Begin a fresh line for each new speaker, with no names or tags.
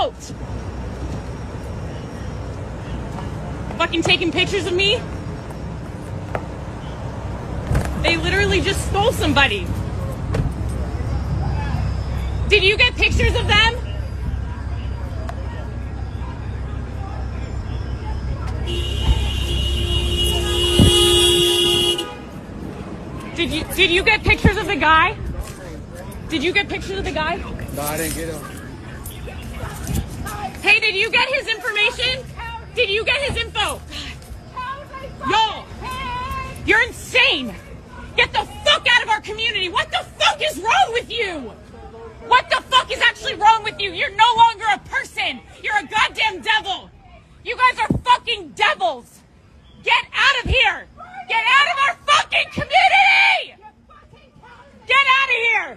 out. Fucking taking pictures of me. They literally just stole somebody. Did you get pictures of them? Did you get pictures of the guy? Did you get pictures of the guy?
No, I didn't get him.
Hey, did you get his information? Did you get his info? Y'all, you're insane. Get the fuck out of our community. What the fuck is wrong with you? What the fuck is actually wrong with you? You're no longer a person. You're a goddamn devil. You guys are fucking devils. Get out of here. Get out of our fucking community. Get out of here.